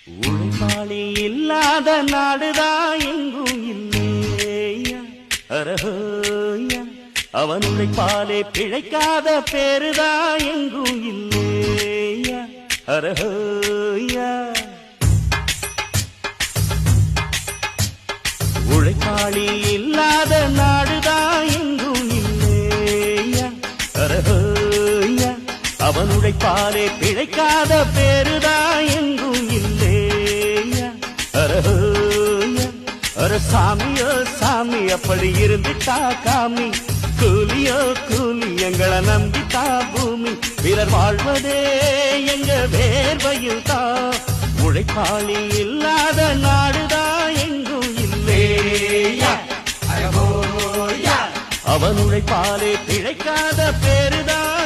உழைப்பாளி இல்லாத நாடுதான் எங்கும் இல்லையா அரஹோயா அவன் உழைப்பாலே பிழைக்காத பேருதான் எங்கும் இல்லையா அரஹோயா உழைப்பாளி இல்லாத நாடுதான் எங்கும் இல்லையா அரஹோயா அவன் உழைப்பாலே பிழைக்காத பேருதான் எங்கும் இல்லையா அரஹோயா அர சாமியோ சாமி அப்படி இருந்துட்டா காமி கூலியோ கூலி எங்களை நம்பித்தா பூமி பிறர் வாழ்வதே எங்க வேர்வையில் தான் உழைப்பாளி இல்லாத நாடுதான் எங்கும் இல்லையா அவன் உழைப்பாலே பிழைக்காத பேருதான்